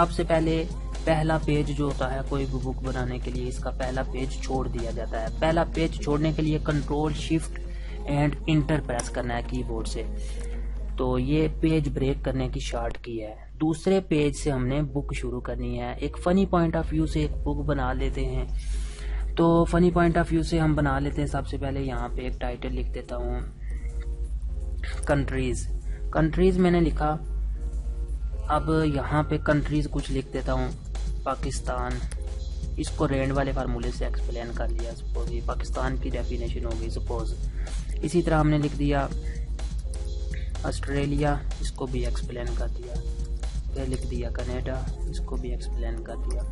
सबसे पहले पहला पेज जो होता है कोई भी बुक बनाने के लिए, इसका पहला पेज छोड़ दिया जाता है। पहला पेज छोड़ने के लिए control shift and enter press करना है कीबोर्ड से। तो ये पेज ब्रेक करने की शॉर्ट की है। दूसरे पेज से हमने बुक शुरू करनी है। एक फनी पॉइंट ऑफ व्यू से एक बुक बना लेते हैं। तो फनी पॉइंट ऑफ व्यू से हम बना लेते हैं। सबसे पहले यहाँ पे एक टाइटल लिख देता हूँ, कंट्रीज। कंट्रीज मैंने लिखा। अब यहाँ पे कंट्रीज कुछ लिख देता हूँ, पाकिस्तान। इसको रैंड वाले फार्मूले से एक्सप्लेन कर लिया। सपोज ये पाकिस्तान की डेफिनेशन हो गई सपोज। इसी तरह हमने लिख दिया ऑस्ट्रेलिया, इसको भी एक्सप्लेन कर दिया। फिर लिख दिया कनाडा, इसको भी एक्सप्लेन कर दिया।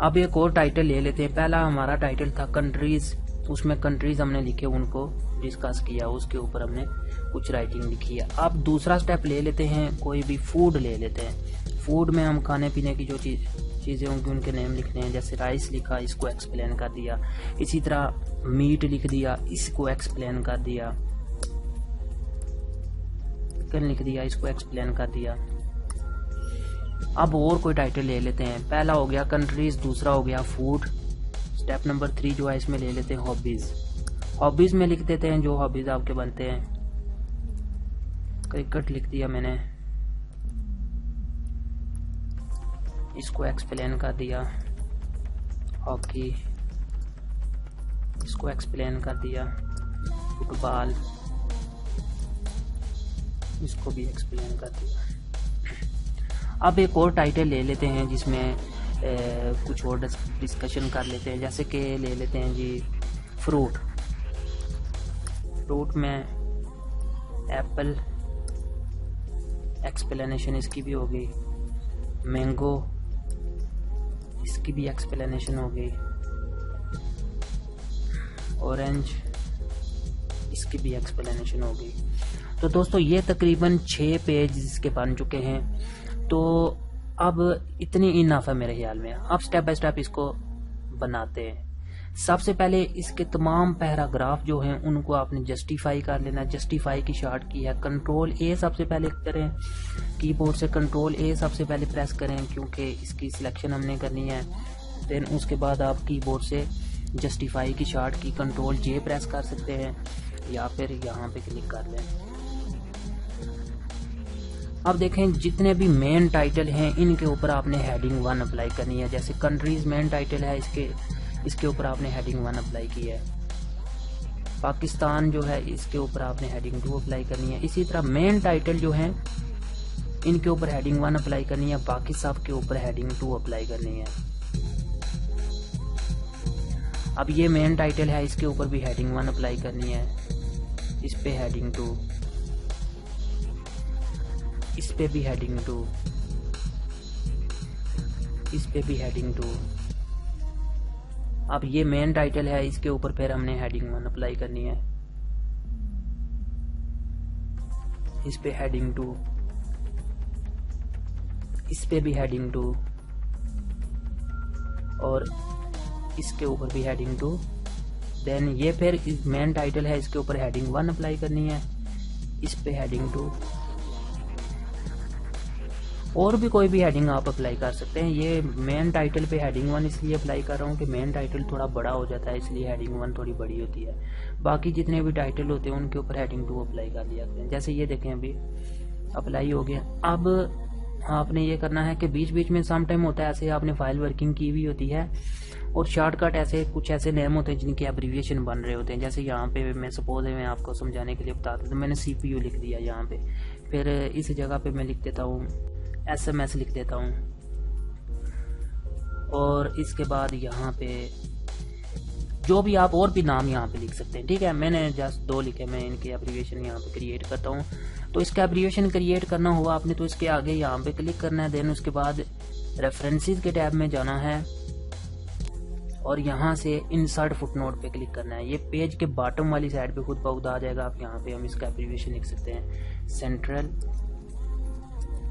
अब एक और टाइटल ले लेते हैं। पहला हमारा टाइटल था कंट्रीज, उसमें कंट्रीज हमने लिखे, उनको डिस्कस किया, उसके ऊपर हमने कुछ राइटिंग लिखी है। अब दूसरा स्टेप ले लेते हैं, कोई भी फूड ले लेते हैं। फूड में हम खाने पीने की जो चीज़ें होंगी उनके नेम लिखने हैं। जैसे राइस लिखा, इसको एक्सप्लेन कर दिया। इसी तरह मीट लिख दिया, इसको एक्सप्लेन कर दिया। चिकन लिख दिया, इसको एक्सप्लेन कर दिया। अब और कोई टाइटल ले लेते हैं। पहला हो गया कंट्रीज, दूसरा हो गया फूड। स्टेप नंबर 3 जो है इसमें ले लेते हैं हॉबीज। हॉबीज में लिख देते हैं जो हॉबीज आपके बनते हैं। क्रिकेट लिख दिया मैंने, इसको एक्सप्लेन कर दिया। हॉकी, इसको एक्सप्लेन कर दिया। फुटबॉल, इसको भी एक्सप्लेन कर दिया। अब एक और टाइटल ले लेते हैं जिसमें कुछ और डिस्कशन कर लेते हैं। जैसे कि ले लेते हैं जी फ्रूट। फ्रूट में एप्पल, एक्सप्लेनेशन इसकी भी हो गई। मैंगो, इसकी भी एक्सप्लेनेशन हो गई। ऑरेंज, इसकी भी एक्सप्लेनेशन हो गई। तो दोस्तों ये तकरीबन 6 पेज इसके बन चुके हैं। तो अब इतनी इनफ है मेरे ख्याल में। अब स्टेप बाय स्टेप इसको बनाते हैं। सबसे पहले इसके तमाम पैराग्राफ जो हैं उनको आपने जस्टिफाई कर लेना। जस्टिफाई की शॉर्ट की है कंट्रोल ए, सबसे पहले करें कीबोर्ड से कंट्रोल ए सबसे पहले प्रेस करें, क्योंकि इसकी सिलेक्शन हमने करनी है। देन उसके बाद आप कीबोर्ड से जस्टिफाई की शॉर्ट की कंट्रोल जे प्रेस कर सकते हैं, या फिर यहाँ पे क्लिक कर लें। अब देखें जितने भी मेन टाइटल हैं इनके ऊपर आपने हेडिंग 1 अप्लाई करनी है। जैसे कंट्रीज मेन टाइटल है, इसके ऊपर आपने हेडिंग 1 अप्लाई की है। पाकिस्तान जो है इसके ऊपर आपने हेडिंग 2 अप्लाई करनी है। इसी तरह मेन टाइटल जो हैं इनके ऊपर हेडिंग 1 अप्लाई करनी है, बाकी सब के ऊपर हेडिंग 2 अप्लाई करनी है। अब ये मेन टाइटल है, इसके ऊपर भी हेडिंग 1 अप्लाई करनी है, इस पे हेडिंग 2, इस पे भी हेडिंग 2, इस पे भी हेडिंग 2। अब ये मेन टाइटल है, इसके ऊपर फिर हमने हेडिंग 1 अप्लाई करनी है, इस पे हेडिंग 2, इस पे भी हेडिंग 2 और इसके ऊपर भी हेडिंग 2। देन ये फिर मेन टाइटल है, इसके ऊपर हेडिंग 1 अप्लाई करनी है, इस पे हेडिंग 2 और भी कोई भी हेडिंग आप अप्लाई कर सकते हैं। ये मेन टाइटल पे हेडिंग 1 इसलिए अप्लाई कर रहा हूँ कि मेन टाइटल थोड़ा बड़ा हो जाता है, इसलिए हेडिंग 1 थोड़ी बड़ी होती है। बाकी जितने भी टाइटल होते हैं उनके ऊपर हेडिंग 2 अप्लाई कर लिया करते हैं। जैसे ये देखें अभी अप्लाई हो गया। अब आपने ये करना है कि बीच बीच में सम टाइम होता है ऐसे आपने फाइल वर्किंग की हुई होती है और शॉर्टकट ऐसे कुछ ऐसे नेम होते हैं जिनके एब्रीविएशन बन रहे होते हैं। जैसे यहाँ पे मैं सपोज है मैं आपको समझाने के लिए बताता हूँ, मैंने CPU लिख दिया यहाँ पे, फिर इस जगह पे मैं लिख देता हूँ SMS लिख देता हूँ और इसके बाद यहाँ पे जो भी आप और भी नाम यहाँ पे लिख सकते हैं। ठीक है, मैंने जस्ट 2 लिखे, मैं इनके एब्रीविएशन यहाँ पे क्रिएट करता हूँ। तो इसका एब्रीविएशन क्रिएट करना हुआ आपने तो इसके आगे यहाँ पे क्लिक करना है। देन उसके बाद रेफरेंसेस के टैब में जाना है और यहाँ से इंसर्ट फुटनोट पे क्लिक करना है। ये पेज के बॉटम वाली साइड पे खुद ब खुद आ जाएगा। आप यहाँ पे हम इसका एब्रीविएशन लिख सकते हैं, सेंट्रल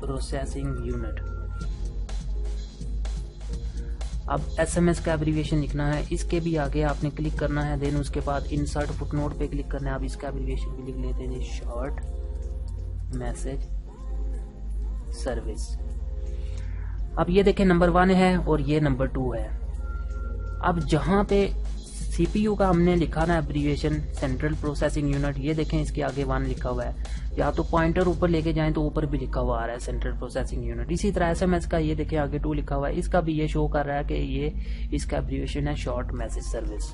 प्रोसेसिंग यूनिट। अब SMS का एब्रीविएशन लिखना है, इसके भी आगे आपने क्लिक करना है। देन उसके बाद इंसर्ट फुटनोट पे क्लिक करना है। आप इसका एब्रीविएशन भी लिख लेते हैं, शॉर्ट मैसेज सर्विस। अब ये देखें नंबर 1 है और ये नंबर 2 है। अब जहां पे सीपीयू का हमने लिखा ना एब्रीविएशन सेंट्रल प्रोसेसिंग यूनिट, ये देखें इसके आगे 1 लिखा हुआ है, या तो पॉइंटर ऊपर लेके जाएं तो ऊपर भी लिखा हुआ आ रहा है सेंट्रल प्रोसेसिंग यूनिट। इसी तरह एसएमएस का ये देखें आगे 2 लिखा हुआ है, इसका भी ये शो कर रहा है कि ये इसका एब्रीविएशन है शॉर्ट मैसेज सर्विस।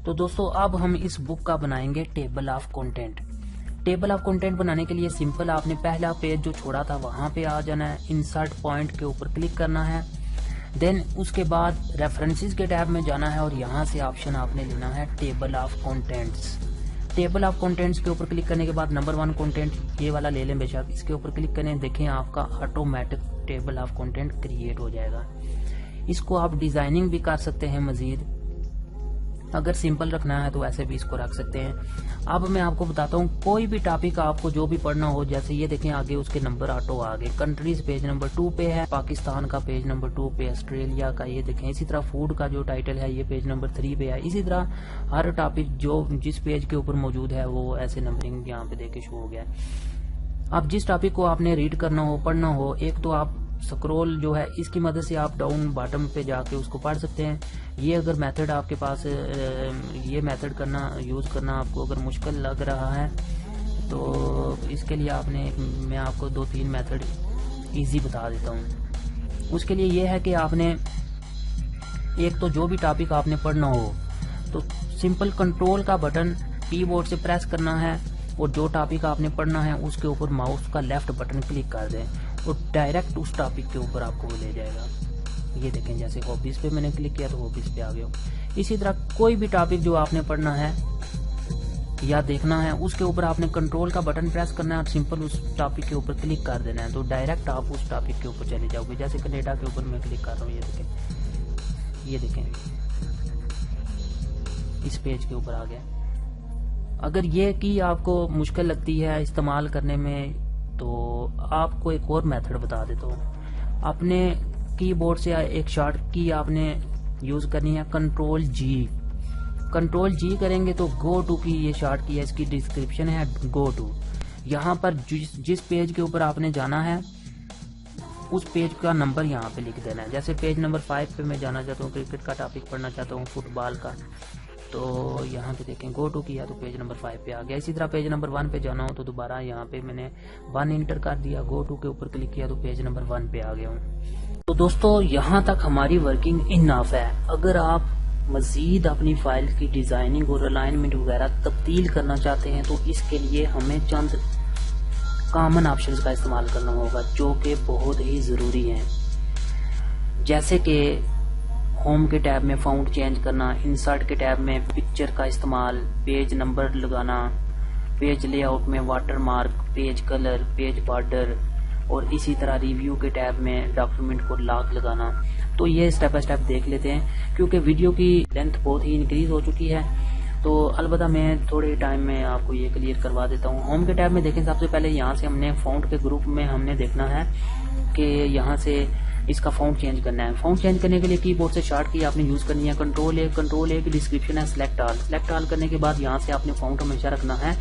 तो दोस्तों अब हम इस बुक का बनाएंगे table of content. Table of content बनाने के लिए सिंपल आपने पहला पेज जो छोड़ा था वहां पे आ जाना है, इंसर्ट पॉइंट के ऊपर क्लिक करना है, देन उसके बाद रेफरेंसेस के टैब में जाना है और यहाँ से ऑप्शन आपने लेना है table of contents. Table of contents के ऊपर क्लिक करने के बाद नंबर 1 कंटेंट ये वाला ले लें बेशक, इसके ऊपर क्लिक करें, देखें आपका automatic table of content create हो जाएगा। इसको आप डिजाइनिंग भी कर सकते हैं मजीद, अगर सिंपल रखना है तो ऐसे भी इसको रख सकते हैं। अब मैं आपको बताता हूँ कोई भी टॉपिक आपको जो भी पढ़ना हो, जैसे ये देखें आगे उसके नंबर ऑटो आ गए, कंट्रीज पेज नंबर 2 पे है, पाकिस्तान का पेज नंबर 2 पे, ऑस्ट्रेलिया का ये देखें, इसी तरह फूड का जो टाइटल है ये पेज नंबर 3 पे है। इसी तरह हर टॉपिक जो जिस पेज के ऊपर मौजूद है वो ऐसे नंबरिंग यहाँ पे देखे शो हो गया है। अब जिस टॉपिक को आपने रीड करना हो पढ़ना हो, एक तो आप स्क्रॉल जो है इसकी मदद से आप डाउन बॉटम पे जाके उसको पढ़ सकते हैं। ये अगर मेथड आपके पास ये मेथड करना यूज करना आपको अगर मुश्किल लग रहा है तो इसके लिए आपने मैं आपको 2-3 मेथड इजी बता देता हूँ। उसके लिए ये है कि आपने एक तो जो भी टॉपिक आपने पढ़ना हो तो सिंपल कंट्रोल का बटन कीबोर्ड से प्रेस करना है और जो टॉपिक आपने पढ़ना है उसके ऊपर माउस का लेफ्ट बटन क्लिक कर दें और डायरेक्ट उस टॉपिक के ऊपर आपको ले जाएगा। ये देखें जैसे हॉबीज पे मैंने क्लिक किया तो हॉबीज पे आ गया। इसी तरह कोई भी टॉपिक जो आपने पढ़ना है या देखना है उसके ऊपर आपने कंट्रोल का बटन प्रेस करना है और सिंपल उस टॉपिक के ऊपर क्लिक कर देना है तो डायरेक्ट आप उस टॉपिक के ऊपर चले जाओगे। जैसे कनाडा के ऊपर मैं क्लिक कर रहा हूँ, ये देखें इस पेज के ऊपर आ गया। अगर ये की आपको मुश्किल लगती है इस्तेमाल करने में तो आपको एक और मेथड बता देता हूँ। अपने कीबोर्ड से एक शॉर्ट की आपने यूज करनी है कंट्रोल जी करेंगे तो गो टू की ये शॉर्ट की है, इसकी डिस्क्रिप्शन है गो टू। यहाँ पर जिस पेज के ऊपर आपने जाना है उस पेज का नंबर यहाँ पे लिख देना है। जैसे पेज नंबर 5 पे मैं जाना चाहता हूँ, क्रिकेट का टॉपिक पढ़ना चाहता हूँ, फुटबॉल का, तो यहाँ पे देखें गो टू किया तो पेज नंबर 5 पे आ गया। इसी तरह पेज नंबर 1 पे जाना हो तो दोबारा यहाँ पे मैंने 1 इंटर कर दिया, गो टू के ऊपर क्लिक किया तो पेज नंबर 1 पे आ गया हूँ। तो दोस्तों यहाँ तक हमारी वर्किंग इनफ है। अगर आप मजीद अपनी फाइल की डिजाइनिंग और अलाइनमेंट वगैरह तब्दील करना चाहते हैं तो इसके लिए हमें चंद कॉमन ऑप्शंस का इस्तेमाल करना होगा जो कि बहुत ही जरूरी हैं, जैसे कि होम के टैब में फाउंट चेंज करना, इंसर्ट के टैब में पिक्चर का इस्तेमाल, पेज नंबर लगाना, पेज लेआउट में watermark, page colour, page border और इसी तरह रिव्यू के टैब में डॉक्यूमेंट को लॉक लगाना। तो ये स्टेप बाय स्टेप देख लेते हैं क्योंकि वीडियो की लेंथ बहुत ही इंक्रीज हो चुकी है, तो अलबत्ता मैं थोड़े टाइम में आपको ये क्लियर करवा देता हूँ। होम के टैब में देखें सबसे पहले यहाँ से हमने फाउंट के ग्रुप में हमने देखना है कि यहाँ से इसका फाउंट चेंज करना है। फाउंट चेंज करने के लिए कीबोर्ड से शॉर्ट की आपने यूज करनी है कंट्रोल ए की डिस्क्रिप्शन है सिलेक्ट ऑल करने के बाद यहाँ से आपने फाउंट हमेशा रखना है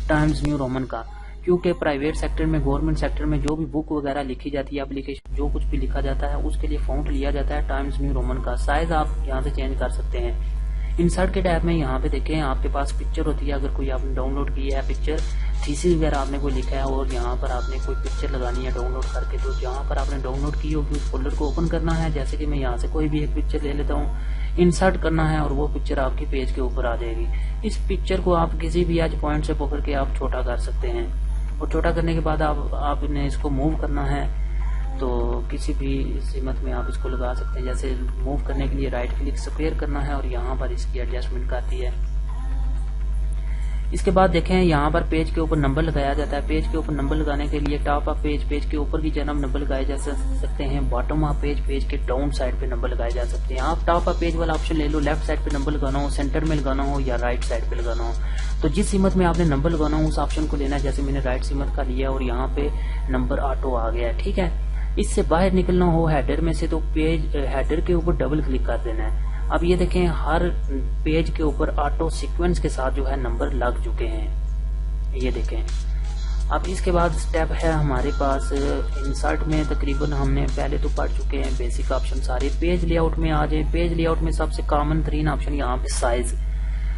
टाइम्स न्यू रोमन का, क्योंकि प्राइवेट सेक्टर में गवर्नमेंट सेक्टर में जो भी बुक वगैरह लिखी जाती है एप्लीकेशन जो कुछ भी लिखा जाता है उसके लिए फाउंट लिया जाता है टाइम्स न्यू रोमन का। साइज आप यहाँ से चेंज कर सकते हैं। इंसर्ट के टैब में यहाँ पे देखें आपके पास पिक्चर होती है, अगर कोई आपने डाउनलोड की है पिक्चर, थीसिस वगैरह आपने कोई लिखा है और यहाँ पर आपने कोई पिक्चर लगानी है डाउनलोड करके, तो जहाँ पर आपने डाउनलोड की होगी उस फोल्डर को ओपन करना है। जैसे कि मैं यहाँ से कोई भी एक पिक्चर ले लेता हूँ, इंसर्ट करना है और वो पिक्चर आपकी पेज के ऊपर आ जाएगी। इस पिक्चर को आप किसी भी एज पॉइंट से पकड़ के आप छोटा कर सकते हैं और छोटा करने के बाद आपने इसको मूव करना है तो किसी भी सीमत में आप इसको लगा सकते हैं। जैसे मूव करने के लिए राइट क्लिक स्क्वायर करना है और यहाँ पर इसकी एडजस्टमेंट करती है। इसके बाद देखें यहाँ पर पेज के ऊपर नंबर लगाया जाता है। पेज के ऊपर नंबर लगाने के लिए टॉप ऑफ पेज के ऊपर की जनाब नंबर लगाए जा सकते हैं, बॉटम ऑफ पेज के डाउन साइड पे नंबर लगाए जा सकते हैं। आप टॉप ऑफ पेज वाला ऑप्शन ले लो, लेफ्ट साइड पे नंबर लगाना हो, सेंटर में लगाना हो या राइट साइड पे लगाना हो, तो जिस सीमत में आपने नंबर लगाना हो उस ऑप्शन को लेना है। जैसे मैंने राइट सीमत का लिया और यहाँ पे नंबर ऑटो आ गया है, ठीक है। इससे बाहर निकलना हो हेडर में से तो पेज हेडर के ऊपर डबल क्लिक कर देना है। अब ये देखें हर पेज के ऊपर ऑटो सीक्वेंस के साथ जो है नंबर लग चुके हैं, ये देखें। अब इसके बाद स्टेप है हमारे पास इंसर्ट में। तकरीबन हमने पहले तो पढ़ चुके हैं बेसिक ऑप्शन सारे। पेज लेआउट में आ जाए। पेज लेआउट में सबसे कॉमन तरीन ऑप्शन यहाँ पे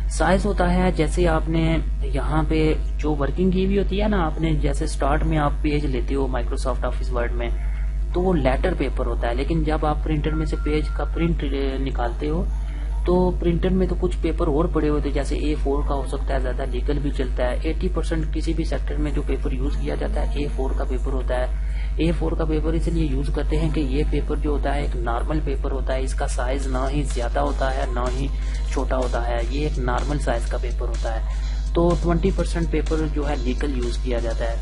साइज होता है। जैसे आपने यहाँ पे जो वर्किंग की हुई होती है ना, आपने जैसे स्टार्ट में आप पेज लेते हो माइक्रोसॉफ्ट ऑफिस वर्ड में, तो वो लेटर पेपर होता है। लेकिन जब आप प्रिंटर में से पेज का प्रिंट निकालते हो तो प्रिंटर में तो कुछ पेपर और पड़े होते हैं, जैसे A4 का हो सकता है, ज्यादा लीगल भी चलता है। 80% किसी भी सेक्टर में जो पेपर यूज किया जाता है A4 का पेपर होता है। A4 का पेपर इसलिए यूज करते हैं कि ये पेपर जो होता है एक नॉर्मल पेपर होता है। इसका साइज ना ही ज्यादा होता है ना ही छोटा होता है, ये एक नॉर्मल साइज का पेपर होता है। तो 20% पेपर जो है लीगल यूज किया जाता है,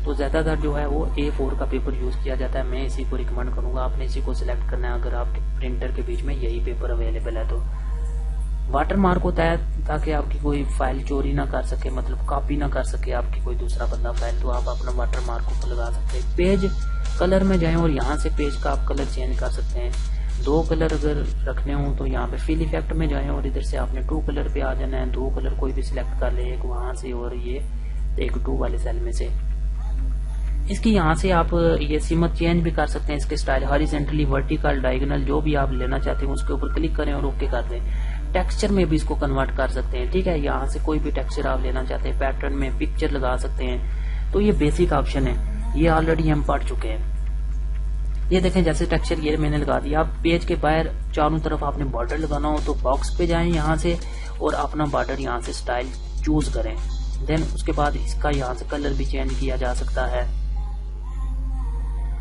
तो ज्यादातर जो है वो A4 का पेपर यूज किया जाता है। मैं इसी को रिकमेंड करूंगा, आपने इसी को सिलेक्ट करना है अगर आपके प्रिंटर के बीच में यही पेपर अवेलेबल है। तो वाटर मार्क होता है ताकि आपकी कोई फाइल चोरी ना कर सके, मतलब कॉपी ना कर सके आपकी कोई दूसरा बंदा फाइल, तो आप अपना वाटर मार्क ऊपर लगा सकते हैं। पेज कलर में जाएं और यहाँ से पेज का आप कलर चेंज कर सकते हैं। 2 कलर अगर रखने हो तो यहाँ पे फिल इफेक्ट में जाएं और इधर से आपने 2 कलर पे आ जाना है। 2 कलर कोई भी सिलेक्ट कर ले, एक वहां से और ये एक 2 वाले सेल में से। इसकी यहाँ से आप ये सीमत चेंज भी कर सकते हैं, इसके स्टाइल हॉरिजॉन्टली, वर्टिकल, डायगोनल, जो भी आप लेना चाहते हैं उसके ऊपर क्लिक करें और ओके कर दें। टेक्सचर में भी इसको कन्वर्ट कर सकते हैं, ठीक है। यहाँ से कोई भी टेक्सचर आप लेना चाहते हैं, पैटर्न में पिक्चर लगा सकते हैं। तो ये बेसिक ऑप्शन है, ये ऑलरेडी हम पढ़ चुके हैं। ये देखें जैसे टेक्सचर ये मैंने लगा दिया। आप पेज के बाहर चारों तरफ आपने बॉर्डर लगाना हो तो बॉक्स पे जाएं यहाँ से और अपना बॉर्डर यहाँ से स्टाइल चूज करें। देन उसके बाद इसका यहाँ से कलर भी चेंज किया जा सकता है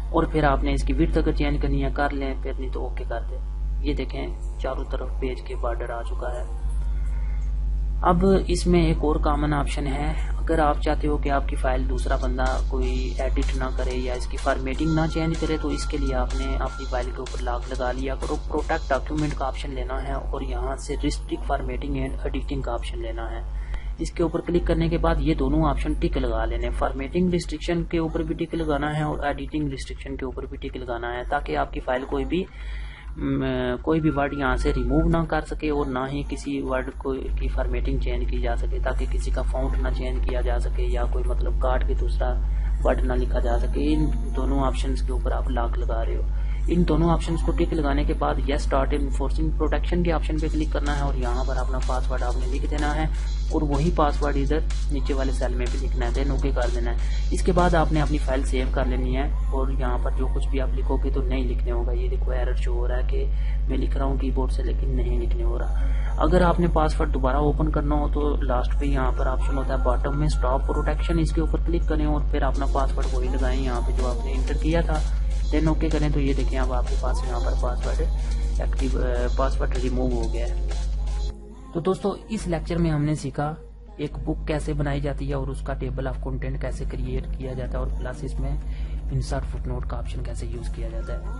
और फिर आपने इसकी विड्थ अगर चेंज करनी है कर लें, फिर नहीं तो ओके कर दें। ये देखें चारों तरफ पेज के बॉर्डर आ चुका है। अब इसमें एक और कॉमन ऑप्शन है, अगर आप चाहते हो कि आपकी फाइल दूसरा बंदा कोई एडिट ना करे या इसकी फॉर्मेटिंग ना चेंज करे, तो इसके लिए आपने अपनी फाइल के ऊपर लॉक लगा लिया करो। प्रोटेक्ट डॉक्यूमेंट का ऑप्शन लेना है और यहाँ से रिस्ट्रिक्ट फॉर्मेटिंग एंड एडिटिंग का ऑप्शन लेना है। इसके ऊपर क्लिक करने के बाद ये दोनों ऑप्शन टिक लगा लेने। फॉर्मेटिंग रिस्ट्रिक्शन के ऊपर भी टिक लगाना है और एडिटिंग रिस्ट्रिक्शन के ऊपर भी टिक लगाना है, ताकि आपकी फाइल कोई भी वर्ड यहाँ से रिमूव ना कर सके और ना ही किसी वर्ड की फॉर्मेटिंग चेंज की जा सके, ताकि किसी का फॉन्ट ना चेंज किया जा सके या कोई मतलब काट के दूसरा वर्ड ना लिखा जा सके। इन दोनों ऑप्शंस के ऊपर आप लॉक लगा रहे हो। इन दोनों ऑप्शंस को टिक लगाने के बाद यस स्टार्ट इनफोर्सिंग प्रोटेक्शन के ऑप्शन पे क्लिक करना है और यहाँ पर अपना पासवर्ड आपने लिख देना है और वही पासवर्ड इधर नीचे वाले सेल में भी लिखना है, देन ओके कर देना है। इसके बाद आपने अपनी फाइल सेव कर लेनी है और यहाँ पर जो कुछ भी आप लिखोगे तो नहीं लिखने होगा। ये देखो एरर शो हो रहा है कि मैं लिख रहा हूँ कीबोर्ड से लेकिन नहीं लिखने हो रहा। अगर आपने पासवर्ड दोबारा ओपन करना हो तो लास्ट पे यहाँ पर ऑप्शन होता है बॉटम में स्टॉप प्रोटेक्शन, इसके ऊपर क्लिक करें और फिर अपना पासवर्ड वही लगाएं यहाँ पे जो आपने एंटर किया था, देन ओके करें। तो ये देखें अब आपके पास यहाँ पर पासवर्ड रिमूव हो गया है। तो दोस्तों इस लेक्चर में हमने सीखा एक बुक कैसे बनाई जाती है और उसका टेबल ऑफ कंटेंट कैसे क्रिएट किया जाता है और प्लस इसमें इंसर्ट फुटनोट का ऑप्शन कैसे यूज किया जाता है।